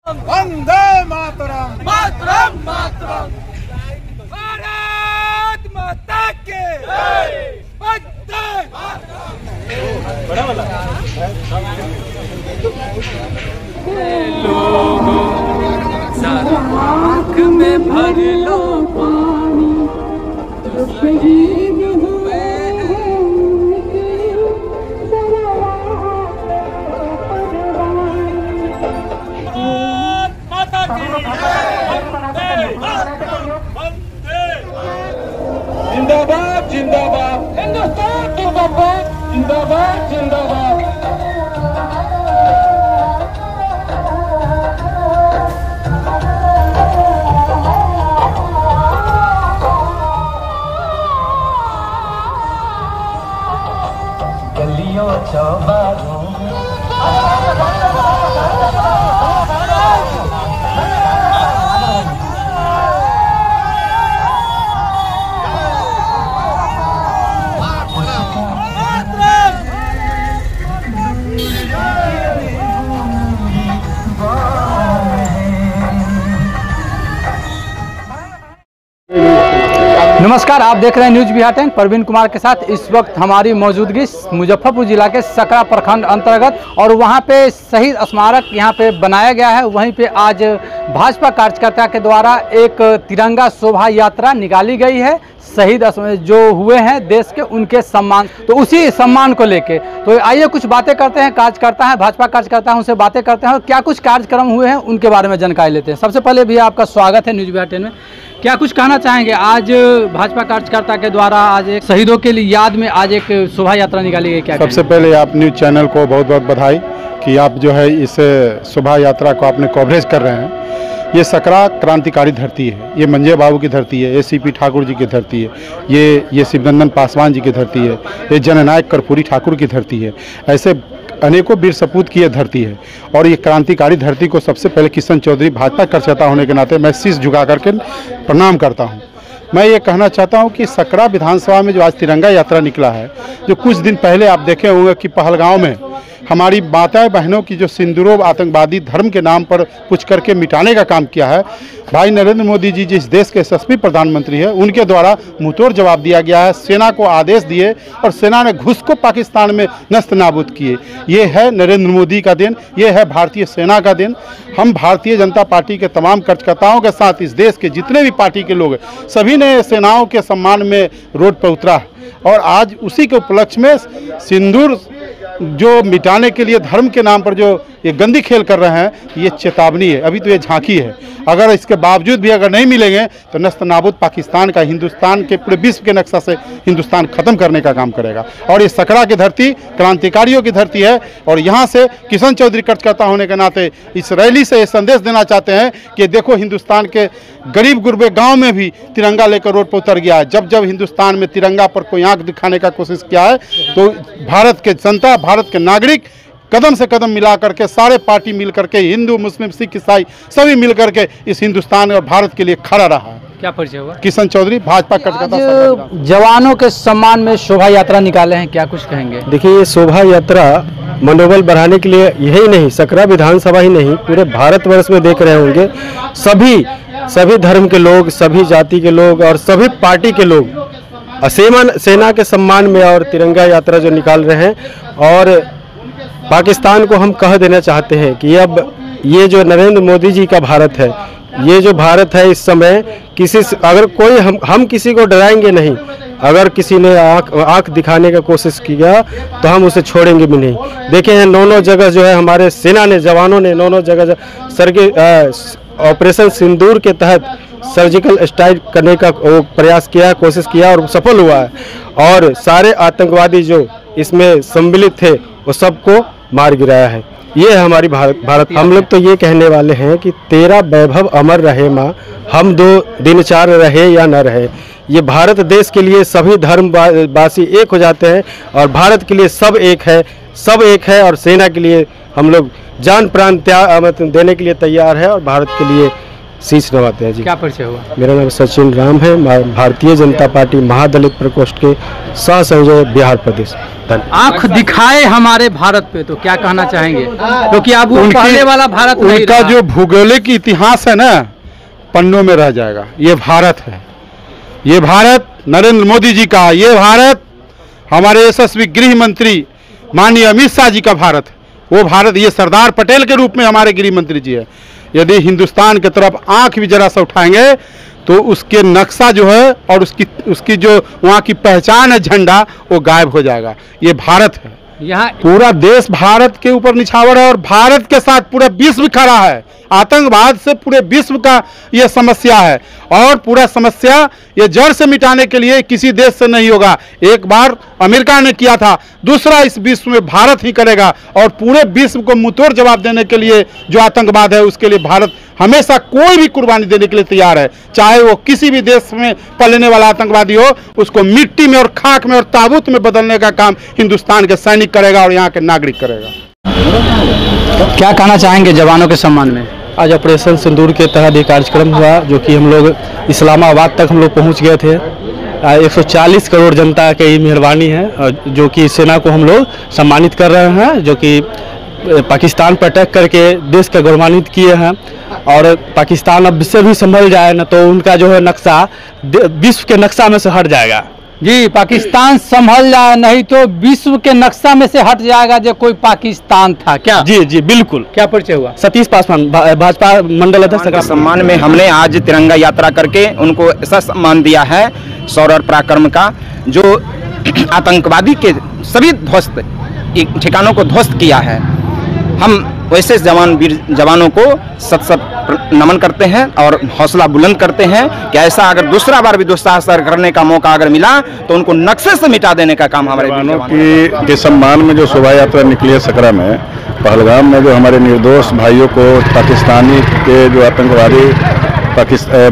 वंदे मातरम मातरम मातरम। भारत माता के वंदे मातरम। बड़ा वाला लोगों सारा आँख में भर लो पानी, जो शहीद हुए जिंदाबाद जिंदाबाद हिंदुस्तान जिंदाबाद जिंदाबाद जिंदाबाद। गलियों चौबारों नमस्कार, आप देख रहे हैं न्यूज़ बिहार 10। प्रवीण कुमार के साथ इस वक्त हमारी मौजूदगी मुजफ्फरपुर जिला के सकरा प्रखंड अंतर्गत और वहां पे शहीद स्मारक यहां पे बनाया गया है। वहीं पे आज भाजपा कार्यकर्ता के द्वारा एक तिरंगा शोभा यात्रा निकाली गई है शहीद जो हुए हैं देश के, उनके सम्मान, तो उसी सम्मान को लेके तो आइए कुछ बातें करते हैं। कार्यकर्ता हैं, भाजपा कार्यकर्ता हैं, उनसे बातें करते हैं और क्या कुछ कार्यक्रम हुए हैं उनके बारे में जानकारी लेते हैं। सबसे पहले भी आपका स्वागत है न्यूज़ बिहार 10 में। क्या कुछ कहना चाहेंगे? आज भाजपा कार्यकर्ता के द्वारा आज एक शहीदों के लिए याद में आज एक शोभा यात्रा निकाली गई, क्या सबसे पहले आप न्यूज़ चैनल को बहुत बहुत बधाई कि आप जो है इस शोभा यात्रा को आपने कवरेज कर रहे हैं। ये सकरा क्रांतिकारी धरती है, ये मंजे बाबू की धरती है, ये सीपी ठाकुर जी की धरती है, ये शिवनंदन पासवान जी की धरती है, ये जननायक कर्पूरी ठाकुर की धरती है। ऐसे अनेकों वीर सपूत की यह धरती है और ये क्रांतिकारी धरती को सबसे पहले किशन चौधरी भाजपा कार्यकर्ता होने के नाते मैं शीश झुका करके प्रणाम करता हूँ। मैं ये कहना चाहता हूँ कि सकरा विधानसभा में जो आज तिरंगा यात्रा निकला है, जो कुछ दिन पहले आप देखे होंगे कि पहलगांव में हमारी माताएं बहनों की जो सिंदूरों आतंकवादी धर्म के नाम पर कुछ करके मिटाने का काम किया है, भाई नरेंद्र मोदी जी जिस देश के यशस्वी प्रधानमंत्री है उनके द्वारा मुंहतोड़ जवाब दिया गया है। सेना को आदेश दिए और सेना ने घुस को पाकिस्तान में नस्त नाबूद किए। ये है नरेंद्र मोदी का दिन, ये है भारतीय सेना का दिन। हम भारतीय जनता पार्टी के तमाम कार्यकर्ताओं के साथ इस देश के जितने भी पार्टी के लोग हैं सभी ने सेनाओं के सम्मान में रोड पर उतरा और आज उसी के उपलक्ष्य में सिंदूर जो मिटाने के लिए धर्म के नाम पर जो ये गंदी खेल कर रहे हैं, ये चेतावनी है। अभी तो ये झांकी है, अगर इसके बावजूद भी अगर नहीं मिलेंगे तो नस्त नाबूद पाकिस्तान का हिंदुस्तान के पूरे विश्व के नक्शा से हिंदुस्तान खत्म करने का काम करेगा। और ये सकरा की धरती क्रांतिकारियों की धरती है और यहाँ से किशन चौधरी कार्यकर्ता होने के नाते इस रैली से ये संदेश देना चाहते हैं कि देखो हिंदुस्तान के गरीब गुरबे गाँव में भी तिरंगा लेकर रोड पर उतर गया है। जब जब हिंदुस्तान में तिरंगा पर कोई आंख दिखाने का कोशिश किया है तो भारत के जनता, भारत के नागरिक कदम से कदम मिला करके सारे पार्टी मिल करके, हिंदू मुस्लिम सिख ईसाई सभी मिल करके इस हिंदुस्तान और भारत के लिए खड़ा रहा है। क्या परिचय हुआ? किशन चौधरी भाजपा कार्यकर्ता। जवानों के सम्मान में शोभा यात्रा निकाले हैं, क्या कुछ कहेंगे? देखिए, ये शोभा यात्रा मनोबल बढ़ाने के लिए यही नहीं, सकरा विधानसभा ही नहीं पूरे भारतवर्ष में देख रहे होंगे सभी धर्म के लोग, सभी जाति के लोग और सभी पार्टी के लोग सेना के सम्मान में और तिरंगा यात्रा जो निकाल रहे हैं। और पाकिस्तान को हम कह देना चाहते हैं कि अब ये जो नरेंद्र मोदी जी का भारत है, ये जो भारत है इस समय किसी अगर कोई हम किसी को डराएंगे नहीं। अगर किसी ने आँख दिखाने का कोशिश किया तो हम उसे छोड़ेंगे भी नहीं। देखे हैं 9 जगह जो है हमारे सेना ने, जवानों ने 9 जगह ऑपरेशन सिंदूर के तहत सर्जिकल स्ट्राइक करने का प्रयास किया, कोशिश किया और सफल हुआ है। और सारे आतंकवादी जो इसमें सम्मिलित थे वो सबको मार गिराया है। ये है हमारी भारत। हम लोग तो ये कहने वाले हैं कि तेरा वैभव अमर रहे माँ, हम 2 दिन 4 रहे या न रहे। ये भारत देश के लिए सभी धर्मवासी एक हो जाते हैं और भारत के लिए सब एक है और सेना के लिए हम लोग जान प्राण त्याग देने के लिए तैयार है और भारत के लिए शीश नवाते हैं जी। क्या परिचय हुआ? मेरा नाम सचिन राम है, भारतीय जनता पार्टी महादलित प्रकोष्ठ के सह संयोजक बिहार प्रदेश। आंख दिखाए हमारे भारत पे, तो क्या कहना चाहेंगे? क्योंकि अब वो पहले वाला भारत नहीं उनका रहा। जो भूगोलिक इतिहास है ना, पन्नों में रह जाएगा। ये भारत है, ये भारत नरेंद्र मोदी जी का, ये भारत हमारे यशस्वी गृह मंत्री माननीय अमित शाह जी का भारत है। वो भारत, ये सरदार पटेल के रूप में हमारे गृह मंत्री जी है। यदि हिंदुस्तान की तरफ आंख भी जरा सा उठाएंगे तो उसके नक्शा जो है और उसकी जो वहाँ की पहचान है, झंडा, वो गायब हो जाएगा। ये भारत है, यहाँ पूरा देश भारत के ऊपर निछावर है और भारत के साथ पूरा विश्व खड़ा है। आतंकवाद से पूरे विश्व का ये समस्या है और पूरा समस्या ये जड़ से मिटाने के लिए किसी देश से नहीं होगा। एक बार अमेरिका ने किया था, दूसरा इस विश्व में भारत ही करेगा और पूरे विश्व को मुंहतोड़ जवाब देने के लिए जो आतंकवाद है उसके लिए भारत हमेशा कोई भी कुर्बानी देने के लिए तैयार है। चाहे वो किसी भी देश में पलने वाला आतंकवादी हो, उसको मिट्टी में और खाक में और ताबूत में बदलने का काम हिंदुस्तान के सैनिक करेगा और यहाँ के नागरिक करेगा। क्या कहना चाहेंगे जवानों के सम्मान में? आज ऑपरेशन सिंदूर के तहत एक कार्यक्रम हुआ, जो कि हम लोग इस्लामाबाद तक हम लोग पहुँच गए थे। 140 करोड़ जनता की मेहरबानी है, जो कि सेना को हम लोग सम्मानित कर रहे हैं, जो कि पाकिस्तान पर अटैक करके देश का गौरवान्वित किए हैं। और पाकिस्तान अब से भी संभल जाए ना तो उनका जो है नक्शा विश्व के नक्शा में से हट जाएगा। जी, पाकिस्तान संभल जाए, नहीं तो विश्व के नक्शा में से हट जाएगा जो कोई पाकिस्तान था। क्या? जी जी बिल्कुल। क्या परिचय हुआ? सतीश पासवान, भाजपा मंडल अध्यक्ष के सम्मान में हमने आज तिरंगा यात्रा करके उनको ऐसा सम्मान दिया है सौर पराक्रम का, जो आतंकवादी के सभी ध्वस्त ठिकानों को ध्वस्त किया है। हम वैसे वीर जवानों को सत नमन करते हैं और हौसला बुलंद करते हैं कि ऐसा अगर दूसरा बार भी दुस्साहस करने का मौका अगर मिला तो उनको नक्शे से मिटा देने का काम हमारे जवानों के सम्मान में जो शोभा यात्रा निकली है सकरा में, पहलगाम में जो हमारे निर्दोष भाइयों को पाकिस्तानी के जो आतंकवादी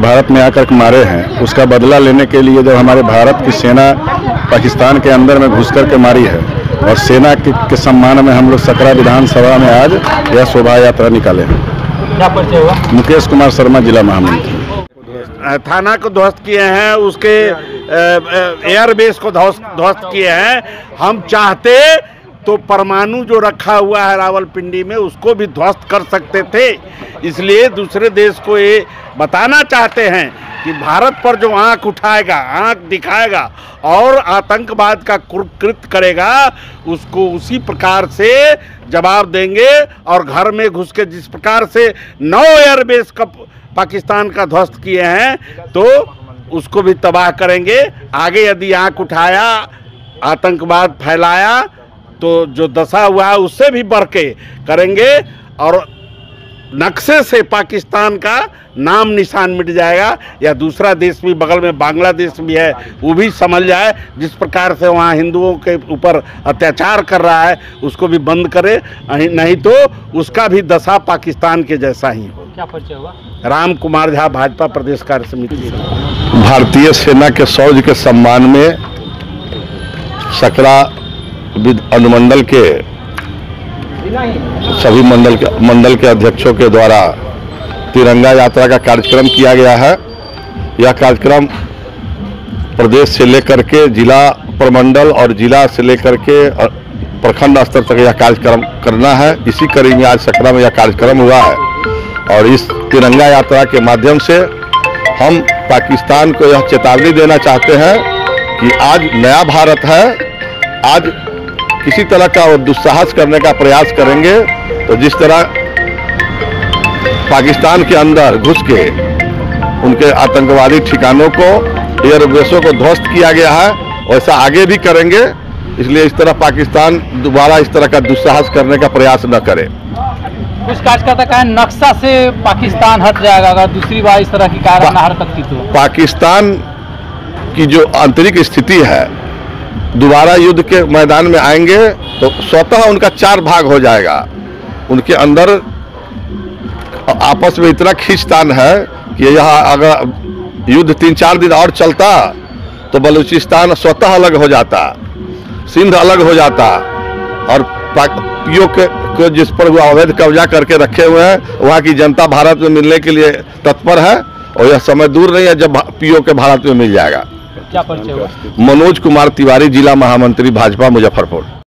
भारत में आकर मारे हैं, उसका बदला लेने के लिए जो हमारे भारत की सेना पाकिस्तान के अंदर में घुस कर के मारी है और सेना के सम्मान में हम लोग सकरा विधानसभा में आज यह शोभा यात्रा निकाले हैं। क्या परिचय हुआ? मुकेश कुमार शर्मा, जिला महामंत्री। थाना को ध्वस्त किए हैं, उसके एयरबेस को ध्वस्त किए हैं। हम चाहते तो परमाणु जो रखा हुआ है रावलपिंडी में उसको भी ध्वस्त कर सकते थे। इसलिए दूसरे देश को ये बताना चाहते हैं कि भारत पर जो आंख उठाएगा, आंख दिखाएगा और आतंकवाद का कृत्य करेगा, उसको उसी प्रकार से जवाब देंगे। और घर में घुस के जिस प्रकार से 9 एयरबेस का पाकिस्तान का ध्वस्त किए हैं, तो उसको भी तबाह करेंगे। आगे यदि आंख उठाया, आतंकवाद फैलाया, तो जो दशा हुआ है उससे भी बढ़ के करेंगे और नक्शे से पाकिस्तान का नाम निशान मिट जाएगा। या दूसरा देश भी बगल में बांग्लादेश भी है, वो भी समझ जाए जिस प्रकार से वहाँ हिंदुओं के ऊपर अत्याचार कर रहा है उसको भी बंद करे, नहीं तो उसका भी दशा पाकिस्तान के जैसा ही हो। क्या परिचय हुआ? राम कुमार झा, भाजपा प्रदेश कार्य समिति। भारतीय सेना के शौर्य के सम्मान में सकरा अनुमंडल के सभी मंडल के अध्यक्षों के द्वारा तिरंगा यात्रा का कार्यक्रम किया गया है। यह कार्यक्रम प्रदेश से लेकर के जिला, प्रमंडल और जिला से लेकर के प्रखंड स्तर तक यह कार्यक्रम करना है। इसी कड़ी में आज सकरा में यह कार्यक्रम हुआ है और इस तिरंगा यात्रा के माध्यम से हम पाकिस्तान को यह चेतावनी देना चाहते हैं कि आज नया भारत है। आज किसी तरह का वो दुस्साहस करने का प्रयास करेंगे तो जिस तरह पाकिस्तान के अंदर घुस के उनके आतंकवादी ठिकानों को, एयरबेसों को ध्वस्त किया गया है, वैसा आगे भी करेंगे। इसलिए इस तरह पाकिस्तान दोबारा इस तरह का दुस्साहस करने का प्रयास न करे। कुछ कार्यकर्ता का नक्शा से पाकिस्तान हट जाएगा अगर दूसरी बार इस तरह की कार्रवाई हरकत की तो। पाकिस्तान की जो आंतरिक स्थिति है, दोबारा युद्ध के मैदान में आएंगे तो स्वतः उनका 4 भाग हो जाएगा। उनके अंदर आपस में इतना खींचतान है कि यहाँ अगर युद्ध 3-4 दिन और चलता तो बलूचिस्तान स्वतः अलग हो जाता, सिंध अलग हो जाता और को जिस पर वो अवैध कब्जा करके रखे हुए हैं, वहाँ की जनता भारत में मिलने के लिए तत्पर है और यह समय दूर नहीं है जब पीओ के भारत में मिल जाएगा। क्या परिचय हुआ? मनोज कुमार तिवारी, जिला महामंत्री भाजपा मुजफ्फरपुर।